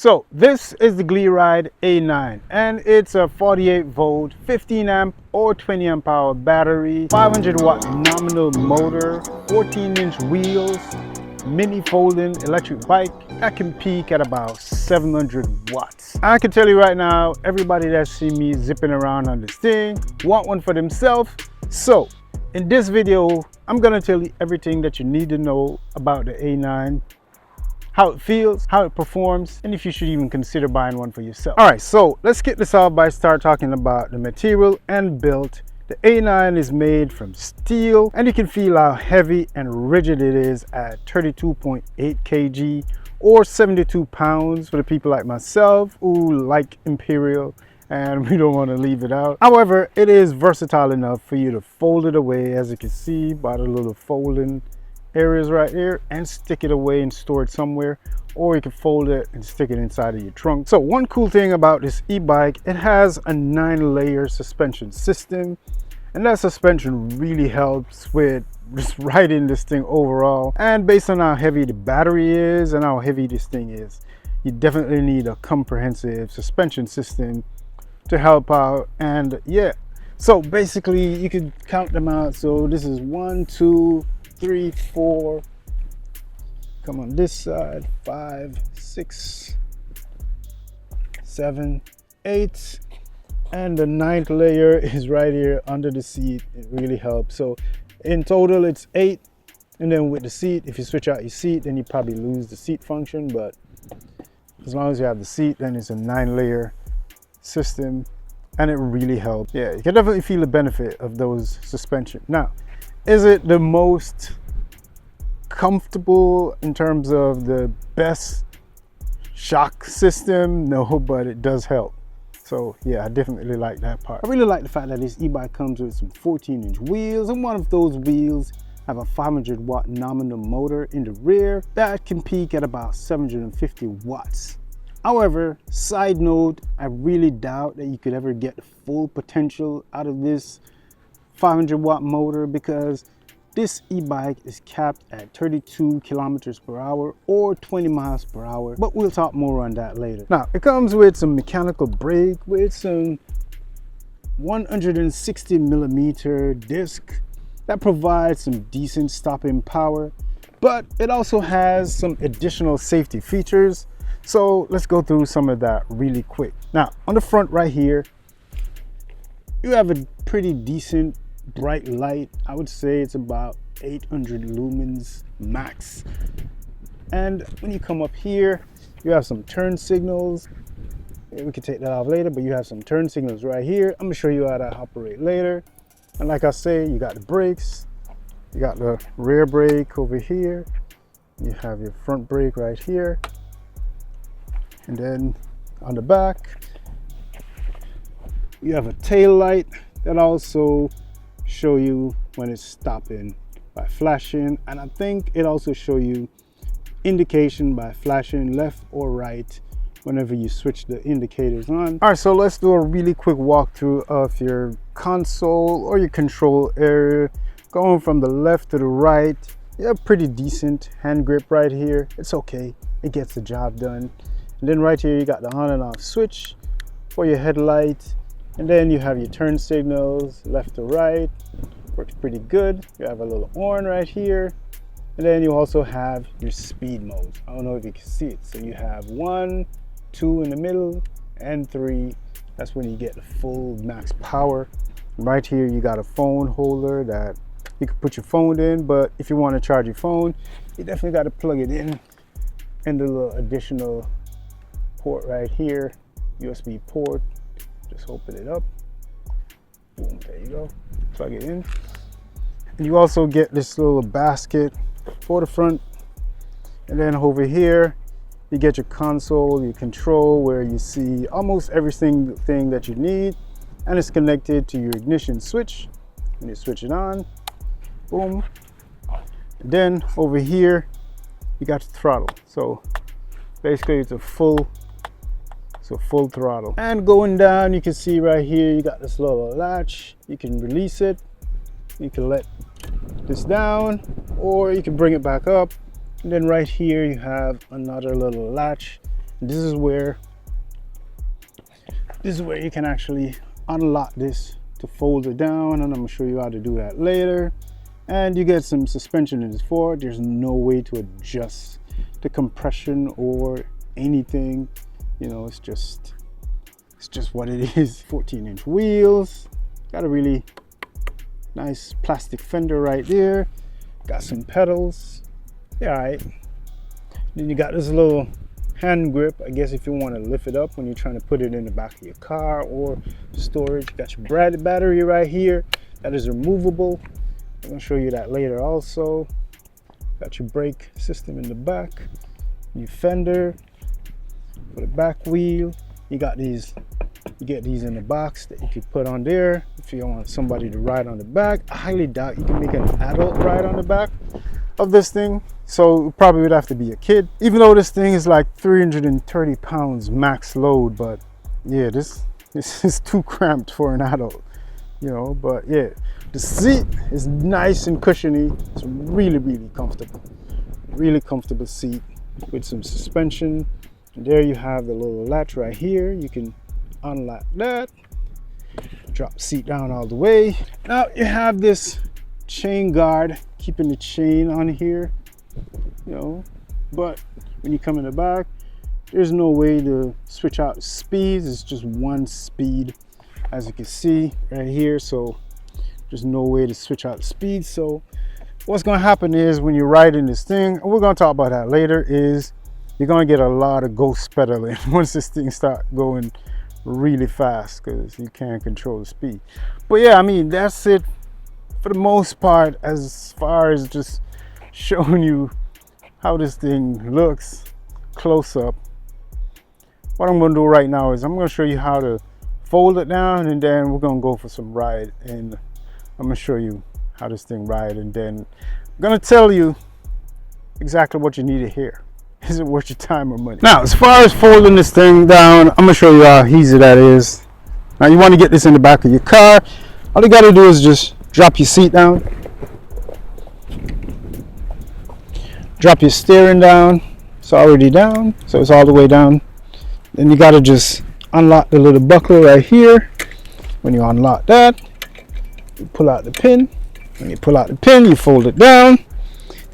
So this is the GleeRide A9 and it's a 48 volt 15 amp or 20 amp hour battery, 500 watt nominal motor, 14-inch wheels, mini folding electric bike that can peak at about 700 watts. I can tell you right now, everybody that's seen me zipping around on this thing want one for themselves. So in this video, I'm gonna tell you everything that you need to know about the A9, how it feels, how it performs, and if you should even consider buying one for yourself. All right, so let's get this off by start talking about the material and build. The A9 is made from steel, and you can feel how heavy and rigid it is at 32.8 kg or 72 pounds for the people like myself who like Imperial and we don't want to leave it out. However, it is versatile enough for you to fold it away, as you can see by the little folding areas right here, and stick it away and store it somewhere, or you can fold it and stick it inside of your trunk. So one cool thing about this e-bike, it has a 9-layer suspension system, and that suspension really helps with just riding this thing overall. And based on how heavy the battery is and how heavy this thing is, you definitely need a comprehensive suspension system to help out. And yeah, so basically you can count them out. So this is 1, 2, 3, 4, come on this side, 5, 6, 7, 8, and the 9th layer is right here under the seat. It really helps. So in total it's 8, and then with the seat, if you switch out your seat, then you probably lose the seat function, but as long as you have the seat, then it's a 9-layer system, and it really helps. Yeah, you can definitely feel the benefit of those suspension. Now, is it the most comfortable in terms of the best shock system? No, but it does help. So yeah, I definitely like that part. I really like the fact that this e-bike comes with some 14-inch wheels, and one of those wheels have a 500 watt nominal motor in the rear that can peak at about 750 watts. However, side note, I really doubt that you could ever get the full potential out of this 500 watt motor, because this e-bike is capped at 32 kilometers per hour or 20 miles per hour, but we'll talk more on that later. Now, it comes with some mechanical brake with some 160 millimeter disc that provides some decent stopping power, but it also has some additional safety features. So let's go through some of that really quick. Now, on the front right here, you have a pretty decent bright light. I would say it's about 800 lumens max. And when you come up here, you have some turn signals. We can take that off later, but you have some turn signals right here. I'm gonna show you how to operate later. And like I say, you got the brakes, you got the rear brake over here, you have your front brake right here, and then on the back you have a tail light that also show you when it's stopping by flashing, and I think it also show you indication by flashing left or right whenever you switch the indicators on. All right, so let's do a really quick walkthrough of your console or your control area. Going from the left to the right, you have pretty decent hand grip right here. It's okay, it gets the job done. And then right here you got the on and off switch for your headlight. And then you have your turn signals, left to right, works pretty good. You have a little horn right here. And then you also have your speed modes. I don't know if you can see it. So you have 1, 2 in the middle, and 3. That's when you get the full max power. Right here you got a phone holder that you can put your phone in, but if you want to charge your phone, you definitely got to plug it in. And the little additional port right here, USB port. Just open it up, boom, there you go, plug it in. And you also get this little basket for the front, and then over here you get your console, your control, where you see almost everything that you need, and it's connected to your ignition switch. When you switch it on, boom. And then over here you got the throttle, so basically it's a full throttle. And going down, you can see right here you got this little latch. You can release it, you can let this down, or you can bring it back up. And then right here you have another little latch This is where you can actually unlock this to fold it down, and I'm gonna show you how to do that later. And you get some suspension in this fork. There's no way to adjust the compression or anything, you know, it's just what it is. 14-inch wheels, got a really nice plastic fender right there, got some pedals. Yeah, all right. Then you got this little hand grip, I guess, if you want to lift it up when you're trying to put it in the back of your car or storage. You got your battery right here, that is removable. I'm going to show you that later also. Got your brake system in the back, your fender for the back wheel. You got these, you get these in the box that you could put on there if you want somebody to ride on the back. I highly doubt you can make an adult ride on the back of this thing, so it probably would have to be a kid, even though this thing is like 330 pounds max load. But yeah, this is too cramped for an adult, you know. But yeah, the seat is nice and cushiony. It's really comfortable, really comfortable seat with some suspension. And there you have the little latch right here. You can unlock that, drop the seat down all the way. Now you have this chain guard keeping the chain on here, you know. But when you come in the back, there's no way to switch out the speeds. It's just one speed, as you can see right here. So there's no way to switch out the speed. So what's going to happen is when you're riding this thing, and we're going to talk about that later, is you're going to get a lot of ghost pedaling once this thing start going really fast, because you can't control the speed. But yeah, I mean, that's it for the most part as far as just showing you how this thing looks close up. What I'm going to do right now is I'm going to show you how to fold it down, and then we're going to go for some ride, and I'm going to show you how this thing ride, and then I'm going to tell you exactly what you need to hear. Is it worth your time or money? Now, as far as folding this thing down, I'm going to show you how easy that is. Now, you want to get this in the back of your car. All you got to do is just drop your seat down, drop your steering down. It's already down, so it's all the way down. Then you got to just unlock the little buckle right here. When you unlock that, you pull out the pin. When you pull out the pin, you fold it down.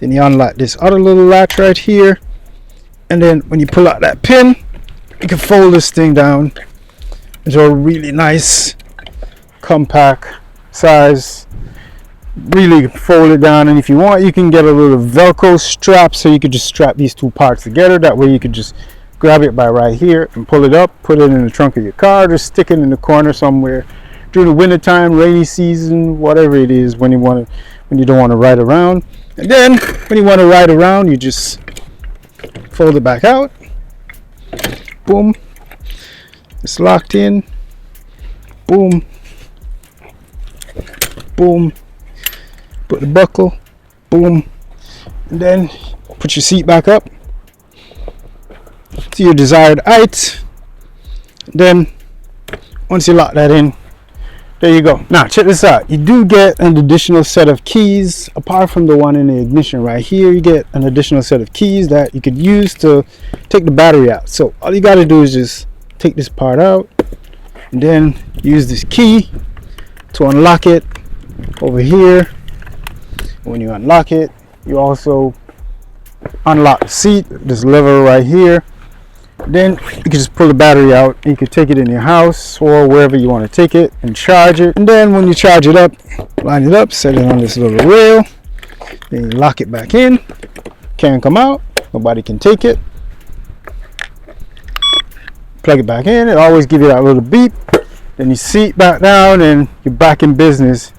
Then you unlock this other little latch right here. And then when you pull out that pin, you can fold this thing down into a really nice compact size. Really fold it down, and if you want, you can get a little Velcro strap, so you could just strap these two parts together. That way you could just grab it by right here and pull it up, put it in the trunk of your car, just stick it in the corner somewhere during the winter time, rainy season, whatever it is, when you don't want to ride around. And then when you want to ride around, you just fold it back out. Boom. It's locked in. Boom. Boom. Put the buckle. Boom. And then put your seat back up to your desired height. Then once you lock that in, there you go. Now check this out. You do get an additional set of keys. Apart from the one in the ignition right here, you get an additional set of keys that you could use to take the battery out. So all you got to do is just take this part out and then use this key to unlock it over here. When you unlock it, you also unlock the seat, this lever right here. Then you can just pull the battery out. You can take it in your house or wherever you want to take it and charge it. And then when you charge it up, line it up, set it on this little rail, then you lock it back in. Can't come out, nobody can take it. Plug it back in, it always give you that little beep. Then you seat back down and you're back in business.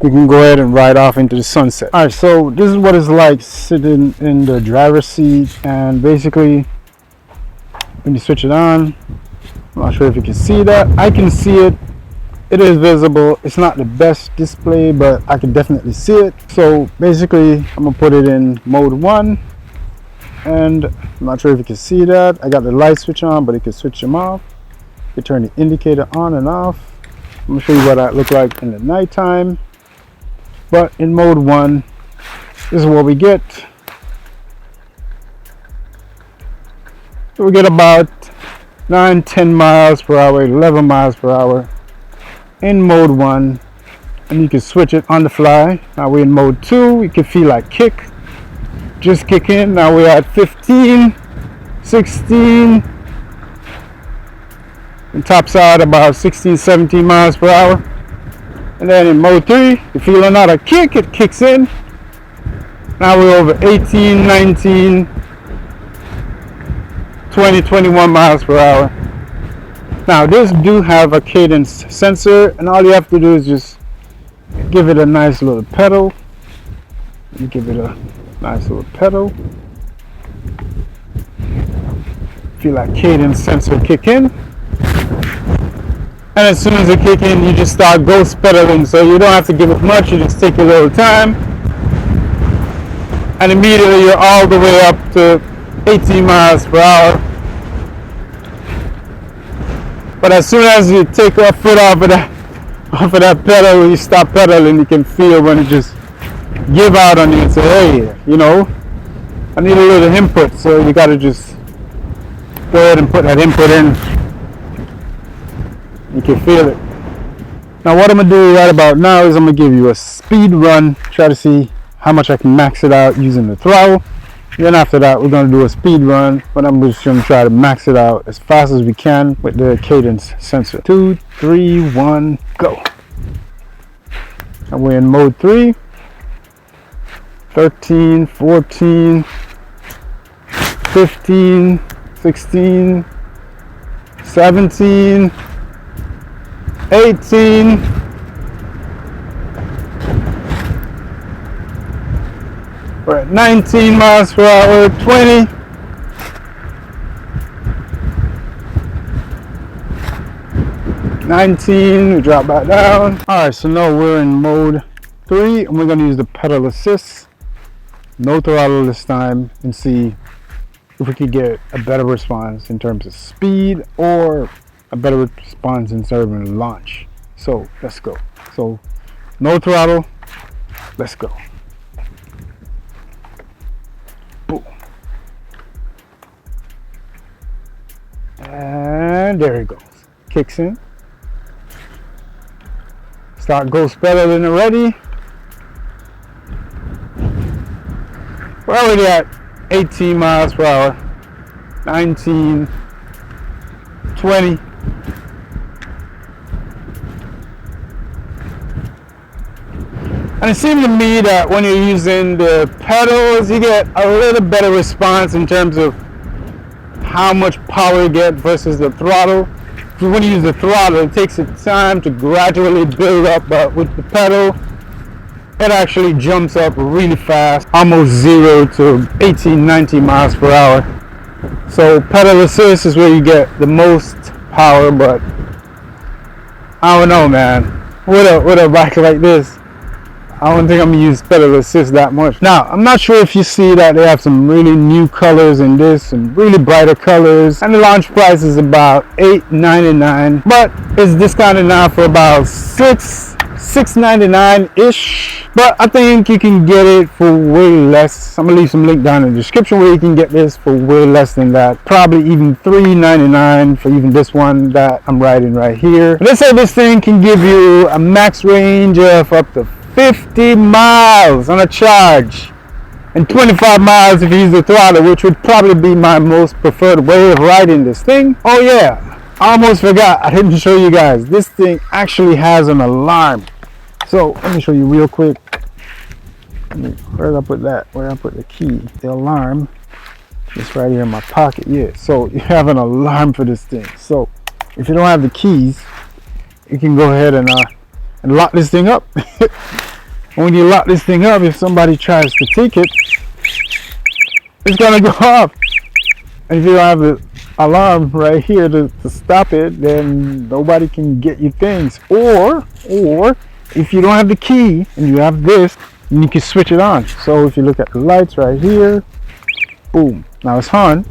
You can go ahead and ride off into the sunset. All right, so this is what it's like sitting in the driver's seat, and basically when you switch it on, I'm not sure if you can see that. I can see it. It is visible. It's not the best display, but I can definitely see it. So basically, I'm gonna put it in mode 1, and I'm not sure if you can see that. I got the light switch on, but you can switch them off. You turn the indicator on and off. I'm gonna show you what that look like in the nighttime. But in mode 1, this is what we get. We get about 9, 10 miles per hour, 11 miles per hour in mode 1, and you can switch it on the fly. Now we're in mode 2. You can feel like kick, just kick in. Now we're at 15, 16, and tops out about 16, 17 miles per hour. And then in mode 3, you feel another kick, it kicks in. Now we're over 18, 19, 20, 21 miles per hour. Now this do have a cadence sensor, and all you have to do is just give it a nice little pedal. You give it a nice little pedal. Feel that cadence sensor kick in. And as soon as it kick in, you just start ghost pedaling, so you don't have to give it much, you just take a little time. And immediately you're all the way up to 18 miles per hour. But as soon as you take a foot off of that pedal, you stop pedaling, you can feel when it just give out on you and say, hey, you know, I need a little input. So you got to just go ahead and put that input in. You can feel it. Now what I'm going to do right about now is I'm going to give you a speed run, try to see how much I can max it out using the throttle. Then after that, we're going to do a speed run, but I'm just going to try to max it out as fast as we can with the cadence sensor. 2, 3, 1, go. And we're in mode 3. 13, 14, 15, 16, 17, 18, we're at 19 miles per hour, 20, 19, we drop back down. Alright, so now we're in mode 3, and we're going to use the pedal assist, no throttle this time, and see if we could get a better response in terms of speed or a better response in terms of launch. So let's go. So no throttle, let's go. Boom. And there it goes. Kicks in. Start ghost pedaling already. We're already at 18 miles per hour. 19, 20. And it seems to me that when you're using the pedals, you get a little better response in terms of how much power you get versus the throttle. So when you use the throttle, it takes its time to gradually build up, but with the pedal, it actually jumps up really fast, almost 0 to 18, 19 miles per hour. So pedal assist is where you get the most power, but I don't know, man. With a bike like this, I don't think I'm gonna use pedal assist that much. Now, I'm not sure if you see that they have some really new colors in this, some really brighter colors, and the launch price is about $8.99, but it's discounted now for about $6.99-ish. But I think you can get it for way less. I'm gonna leave some link down in the description where you can get this for way less than that. Probably even $3.99 for even this one that I'm riding right here. Let's say this thing can give you a max range of up to 50 miles on a charge, and 25 miles if you use the throttle, which would probably be my most preferred way of riding this thing. Oh yeah, I almost forgot, I didn't show you guys, this thing actually has an alarm. So let me show you real quick. Where did I put that? Where did I put the key? The alarm is right here in my pocket. Yeah, so you have an alarm for this thing. So if you don't have the keys, you can go ahead and lock this thing up. When you lock this thing up, if somebody tries to take it, it's gonna go off. And if you don't have the alarm right here to stop it, then nobody can get you things. Or if you don't have the key and you have this, then you can switch it on. So if you look at the lights right here, boom, now it's on,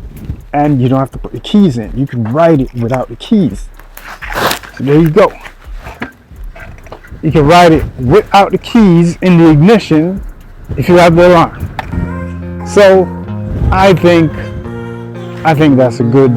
and you don't have to put the keys in. You can ride it without the keys. So there you go. You can ride it without the keys in the ignition if you have the alarm. So I think I think that's a good.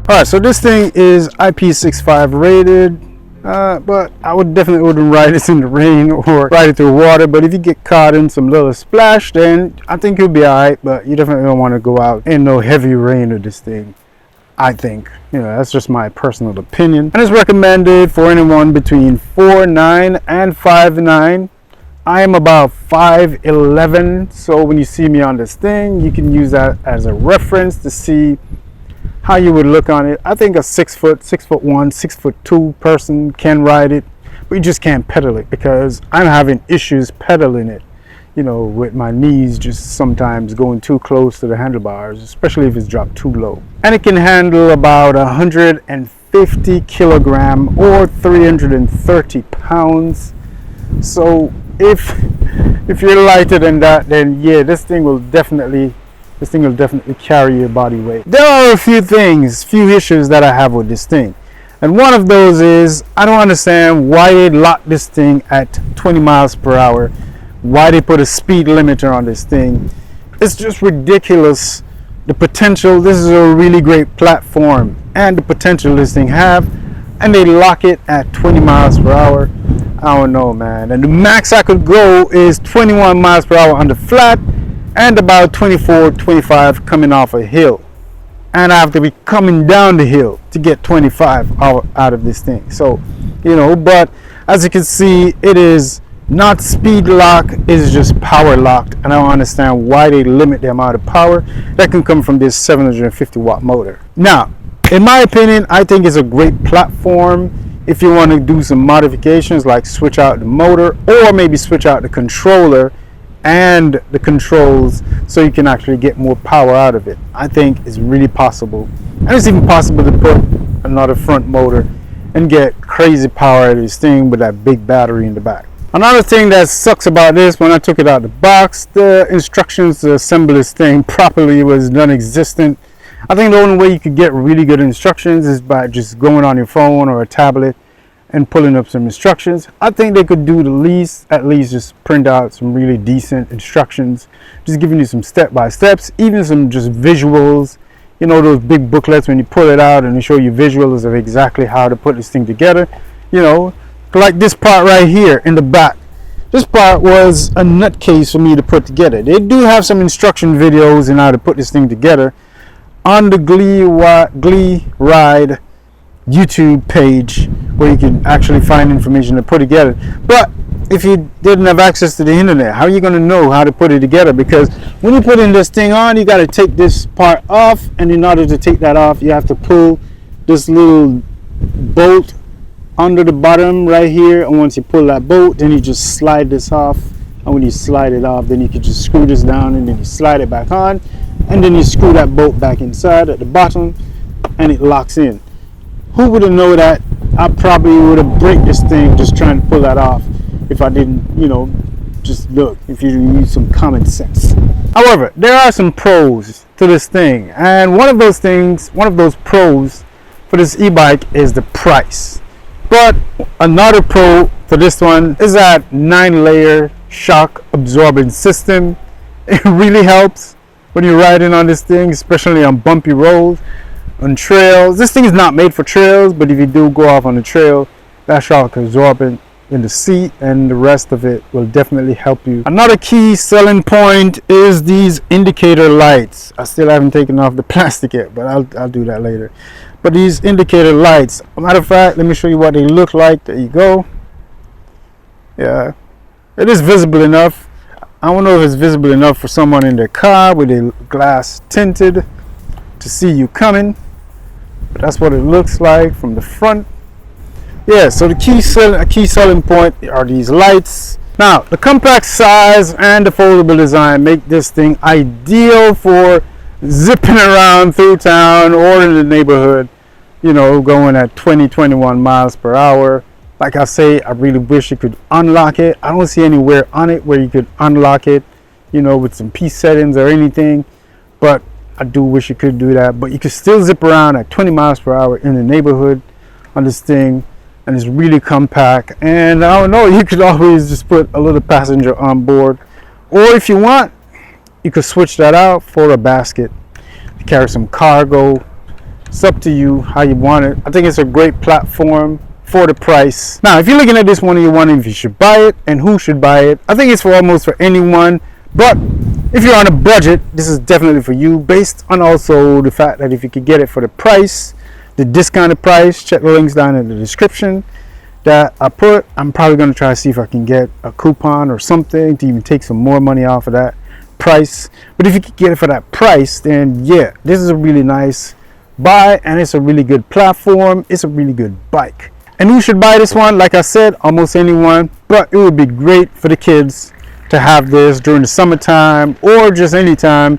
Alright, so this thing is IP65 rated, but I definitely wouldn't ride this in the rain or ride it through water. But if you get caught in some little splash, then I think you'll be alright. But you definitely don't want to go out in no heavy rain with this thing. I think, that's just my personal opinion, and it's recommended for anyone between 4'9" and 5'9". I am about 5'11", so when you see me on this thing, you can use that as a reference to see how you would look on it. I think a 6 foot, 6'1", 6'2" person can ride it, but you just can't pedal it because I'm having issues pedaling it, with my knees just sometimes going too close to the handlebars, especially if it's dropped too low. And it can handle about 150 kilogram or 330 pounds. So if you're lighter than that, then yeah, this thing will definitely carry your body weight. There are a few issues that I have with this thing. And one of those is, I don't understand why they lock this thing at 20 miles per hour. Why they put a speed limiter on this thing. It's just ridiculous. The potential, this is a really great platform, and the potential this thing have, and they lock it at 20 miles per hour. I don't know, man. And the max I could go is 21 miles per hour on the flat, and about 24, 25 coming off a hill. And I have to be coming down the hill to get 25 out of this thing. So, but as you can see, it is not speed lock, it's just power locked. And I don't understand why they limit the amount of power that can come from this 750 watt motor. Now, in my opinion, I think it's a great platform if you want to do some modifications, like switch out the motor or maybe switch out the controller and the controls so you can actually get more power out of it. I think it's really possible, and it's even possible to put another front motor and get crazy power out of this thing with that big battery in the back. Another thing that sucks about this, when I took it out of the box, the instructions to assemble this thing properly was non-existent. I think the only way you could get really good instructions is by just going on your phone or a tablet and pulling up some instructions. I think they could do at least just print out some really decent instructions, just giving you some step-by-steps, even some just visuals, those big booklets when you pull it out and they show you visuals of exactly how to put this thing together, like this part right here in the back. This part was a nutcase for me to put together. They do have some instruction videos on how to put this thing together on the Glee Ride YouTube page, where you can actually find information to put together. But if you didn't have access to the internet, how are you going to know how to put it together? Because when you put in this thing on, you got to take this part off, and in order to take that off, you have to pull this little bolt under the bottom right here, and once you pull that bolt, then you just slide this off, and when you slide it off, then you can just screw this down, and then you slide it back on, and then you screw that bolt back inside at the bottom, and it locks in. Who would have known that? I probably would have break this thing just trying to pull that off if I didn't, just look, if you use some common sense. However, there are some pros to this thing, and one of those pros for this e-bike is the price. But another pro for this one is that 9-layer shock absorbing system. It really helps when you're riding on this thing, especially on bumpy roads, on trails. This thing is not made for trails, but if you do go off on the trail, that shock absorbent in the seat and the rest of it will definitely help you. Another key selling point is these indicator lights. I still haven't taken off the plastic yet, but I'll do that later. But these indicator lights, as a matter of fact, let me show you what they look like. There you go. Yeah, it is visible enough. I don't know if it's visible enough for someone in their car with their glass tinted to see you coming, but that's what it looks like from the front. Yeah, so the key selling point are these lights. Now, the compact size and the foldable design make this thing ideal for zipping around through town or in the neighborhood, going at 20, 21 miles per hour. Like I say, I really wish you could unlock it. I don't see anywhere on it where you could unlock it, you know, with some peace settings or anything. But I do wish you could do that. But you can still zip around at 20 miles per hour in the neighborhood on this thing. And it's really compact. And I don't know, you could always just put a little passenger on board. Or if you want, you could switch that out for a basket to carry some cargo. It's up to you how you want it. I think it's a great platform for the price. Now, if you're looking at this one and you're wondering if you should buy it and who should buy it, I think it's for almost for anyone. But if you're on a budget, this is definitely for you, based on also the fact that if you could get it for the price, the discounted price, check the links down in the description that I put. I'm probably going to try to see if I can get a coupon or something to even take some more money off of that price. But if you could get it for that price, then yeah, this is a really nice buy, and it's a really good platform. It's a really good bike. And who should buy this one? Like I said, almost anyone, but it would be great for the kids to have this during the summertime or just anytime,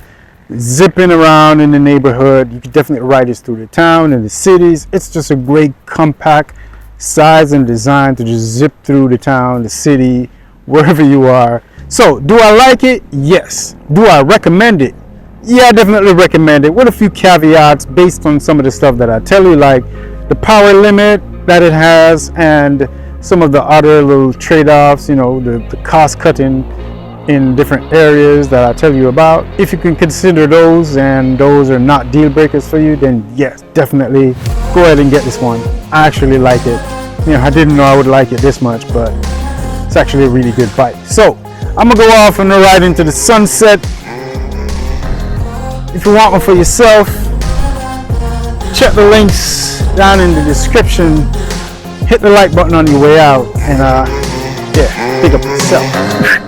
zipping around in the neighborhood. You could definitely ride this through the town and the cities. It's just a great compact size and design to just zip through the town, the city, wherever you are. So do I like it? Yes. Do I recommend it? Yeah, I definitely recommend it, with a few caveats based on some of the stuff that I tell you, like the power limit that it has and some of the other little trade-offs, you know, the cost cutting in different areas that I tell you about. If you can consider those and those are not deal breakers for you, then yes, definitely go ahead and get this one. I actually like it. You know, I didn't know I would like it this much, but it's actually a really good bike. So I'm gonna go off and ride into the sunset. If you want one for yourself, check the links down in the description. Hit the like button on your way out, and yeah, pick up yourself.